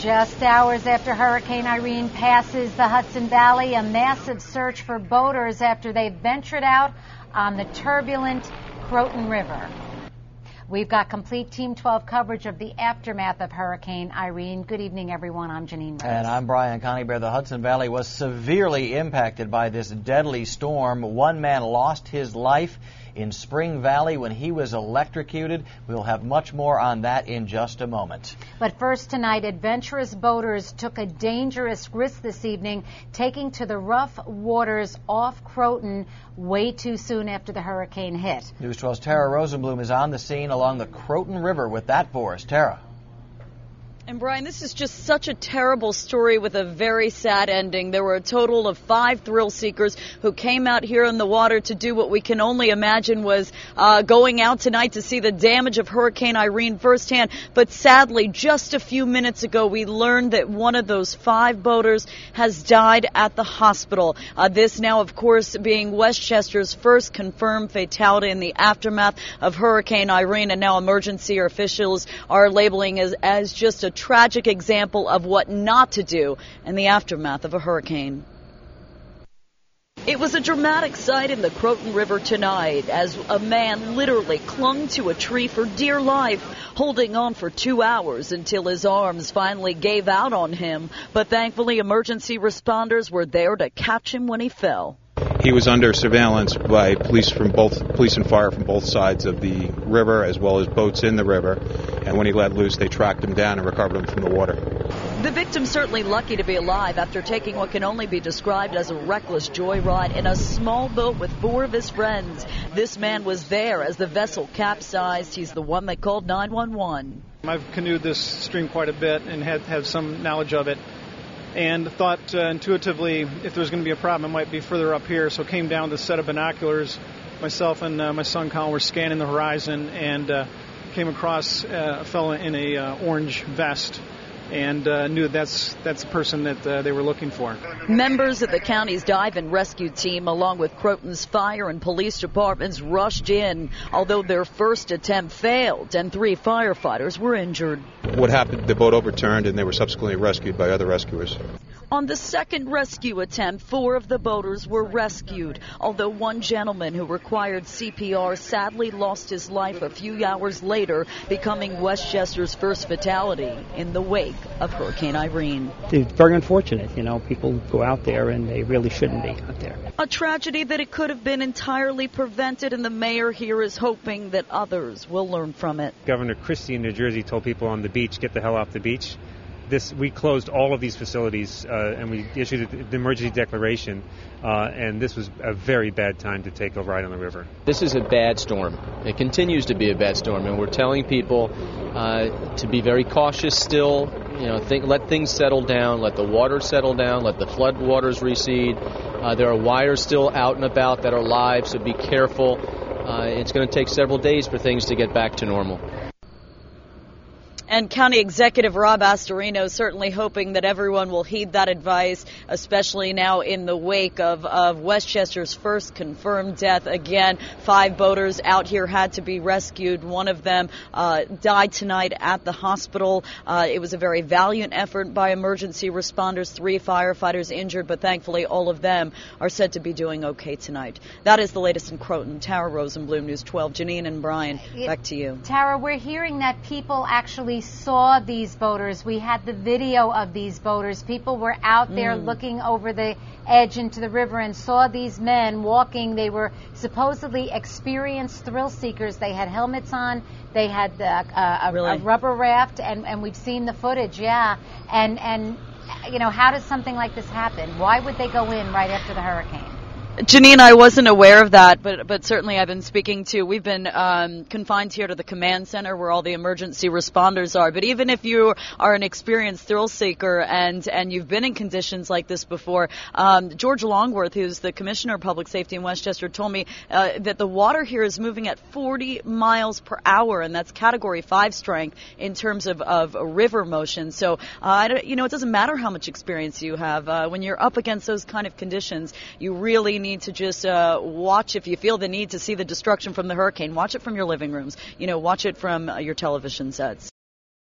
Just hours after Hurricane Irene passes the Hudson Valley, a massive search for boaters after they ventured out on the turbulent Croton River. We've got complete Team 12 coverage of the aftermath of Hurricane Irene. Good evening, everyone. I'm Janine Rose. And I'm Brian Coneybear. The Hudson Valley was severely impacted by this deadly storm. One man lost his life in Spring Valley when he was electrocuted. We'll have much more on that in just a moment. But first tonight, adventurous boaters took a dangerous risk this evening, taking to the rough waters off Croton way too soon after the hurricane hit. News 12's Tara Rosenblum is on the scene along the Croton River with that for us. Tara. And Brian, this is just such a terrible story with a very sad ending. There were a total of 5 thrill seekers who came out here in the water to do what we can only imagine was going out tonight to see the damage of Hurricane Irene firsthand. But sadly, just a few minutes ago, we learned that one of those 5 boaters has died at the hospital. This now, of course, being Westchester's first confirmed fatality in the aftermath of Hurricane Irene. And now emergency officials are labeling as just a tragic example of what not to do in the aftermath of a hurricane. It was a dramatic sight in the Croton River tonight as a man literally clung to a tree for dear life, holding on for 2 hours until his arms finally gave out on him. But thankfully, emergency responders were there to catch him when he fell. He was under surveillance by police and fire from both sides of the river, as well as boats in the river. And when he let loose, they tracked him down and recovered him from the water. The victim's certainly lucky to be alive after taking what can only be described as a reckless joyride in a small boat with 4 of his friends. This man was there as the vessel capsized. He's the one that called 911. I've canoed this stream quite a bit and have some knowledge of it, and thought intuitively if there was going to be a problem, it might be further up here. So came down with a set of binoculars. Myself and my son Colin were scanning the horizon and came across a fellow in a orange vest, and knew that's the person that they were looking for. Members of the county's dive and rescue team, along with Croton's fire and police departments, rushed in, although their first attempt failed and 3 firefighters were injured. What happened, the boat overturned and they were subsequently rescued by other rescuers. On the second rescue attempt, 4 of the boaters were rescued, although one gentleman who required CPR sadly lost his life a few hours later, becoming Westchester's first fatality in the wake of Hurricane Irene. It's very unfortunate, people go out there and they really shouldn't be out there. A tragedy that it could have been entirely prevented, and the mayor here is hoping that others will learn from it. Governor Christie in New Jersey told people on the beach, get the hell off the beach. We closed all of these facilities and we issued the emergency declaration, and this was a very bad time to take a ride on the river. This is a bad storm. It continues to be a bad storm, and we're telling people to be very cautious still. Let things settle down, let the water settle down, let the flood waters recede. There are wires still out and about that are live, so be careful. It's going to take several days for things to get back to normal. And County Executive Rob Astorino certainly hoping that everyone will heed that advice, especially now in the wake of Westchester's first confirmed death. Again, 5 boaters out here had to be rescued. One of them died tonight at the hospital. It was a very valiant effort by emergency responders. 3 firefighters injured, but thankfully all of them are said to be doing okay tonight. That is the latest in Croton. Tara Rosenblum, News 12. Janine and Brian, back to you. Tara, we're hearing that people actually saw these boaters. We had the video of these boaters. People were out there looking over the edge into the river and saw these men walking. They were supposedly experienced thrill seekers. They had helmets on. They had a rubber raft, and we've seen the footage, yeah. And how does something like this happen? Why would they go in right after the hurricane? Janine, I wasn't aware of that, but certainly I've been speaking to, we've been confined here to the command center where all the emergency responders are. But even if you are an experienced thrill seeker and you've been in conditions like this before, George Longworth, who's the Commissioner of Public Safety in Westchester, told me that the water here is moving at 40 miles per hour, and that's Category 5 strength in terms of river motion. So, it doesn't matter how much experience you have. When you're up against those kind of conditions, you really need to just watch. If you feel the need to see the destruction from the hurricane, watch it from your living rooms. Watch it from your television sets.